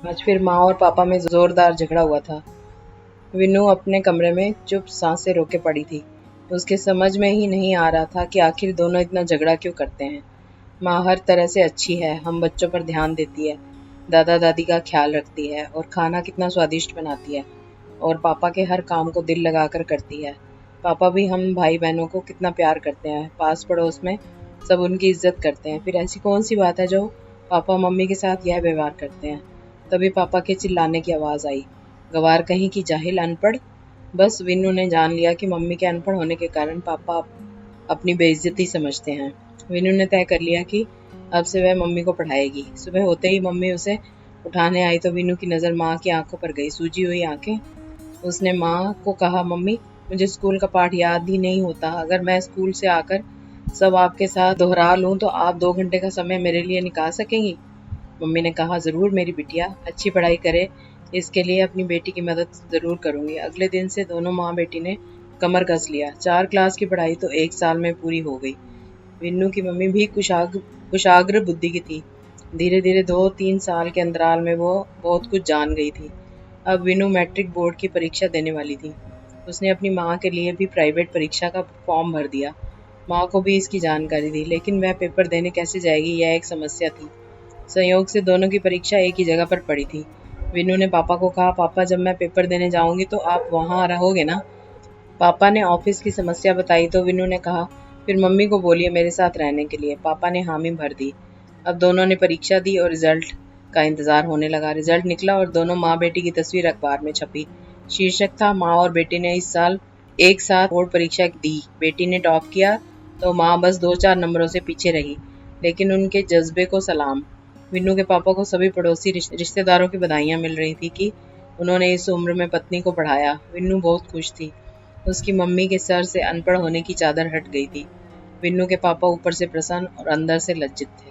आज फिर माँ और पापा में जोरदार झगड़ा हुआ था। विनू अपने कमरे में चुप सांसें रोके पड़ी थी। उसके समझ में ही नहीं आ रहा था कि आखिर दोनों इतना झगड़ा क्यों करते हैं। माँ हर तरह से अच्छी है, हम बच्चों पर ध्यान देती है, दादा दादी का ख्याल रखती है और खाना कितना स्वादिष्ट बनाती है, और पापा के हर काम को दिल लगाकर करती है। पापा भी हम भाई बहनों को कितना प्यार करते हैं, पास पड़ोस में सब उनकी इज्जत करते हैं। फिर ऐसी कौन सी बात है जो पापा मम्मी के साथ यह व्यवहार करते हैं। तभी पापा के चिल्लाने की आवाज़ आई, गवार कहीं की जाहिल अनपढ़। बस विनू ने जान लिया कि मम्मी के अनपढ़ होने के कारण पापा अपनी बेइज्जती समझते हैं। विनू ने तय कर लिया कि अब से वह मम्मी को पढ़ाएगी। सुबह होते ही मम्मी उसे उठाने आई तो विनू की नज़र माँ की आंखों पर गई, सूजी हुई आंखें। उसने माँ को कहा, मम्मी मुझे स्कूल का पाठ याद ही नहीं होता, अगर मैं स्कूल से आकर सब आपके साथ दोहरा लूँ तो आप 2 घंटे का समय मेरे लिए निकाल सकेंगी। मम्मी ने कहा, ज़रूर मेरी बिटिया, अच्छी पढ़ाई करे, इसके लिए अपनी बेटी की मदद ज़रूर करूँगी। अगले दिन से दोनों माँ बेटी ने कमर कस लिया। 4 क्लास की पढ़ाई तो 1 साल में पूरी हो गई। विन्नू की मम्मी भी कुशाग्र बुद्धि की थी। धीरे धीरे 2-3 साल के अंतराल में वो बहुत कुछ जान गई थी। अब विनू मैट्रिक बोर्ड की परीक्षा देने वाली थी। उसने अपनी माँ के लिए भी प्राइवेट परीक्षा का फॉर्म भर दिया। माँ को भी इसकी जानकारी थी, लेकिन वह पेपर देने कैसे जाएगी, यह एक समस्या थी। संयोग से दोनों की परीक्षा एक ही जगह पर पड़ी थी। विनू ने पापा को कहा, पापा जब मैं पेपर देने जाऊंगी तो आप वहाँ रहोगे ना। पापा ने ऑफिस की समस्या बताई तो विनू ने कहा, फिर मम्मी को बोलिए मेरे साथ रहने के लिए। पापा ने हामी भर दी। अब दोनों ने परीक्षा दी और रिजल्ट का इंतजार होने लगा। रिजल्ट निकला और दोनों माँ बेटी की तस्वीर अखबार में छपी। शीर्षक था, माँ और बेटी ने इस साल एक साथ बोर्ड परीक्षा दी। बेटी ने टॉप किया तो माँ बस 2-4 नंबरों से पीछे रही, लेकिन उनके जज्बे को सलाम। विन्नू के पापा को सभी पड़ोसी रिश्तेदारों की बधाइयाँ मिल रही थी कि उन्होंने इस उम्र में पत्नी को पढ़ाया। विन्नू बहुत खुश थी। उसकी मम्मी के सर से अनपढ़ होने की चादर हट गई थी। विन्नू के पापा ऊपर से प्रसन्न और अंदर से लज्जित थे।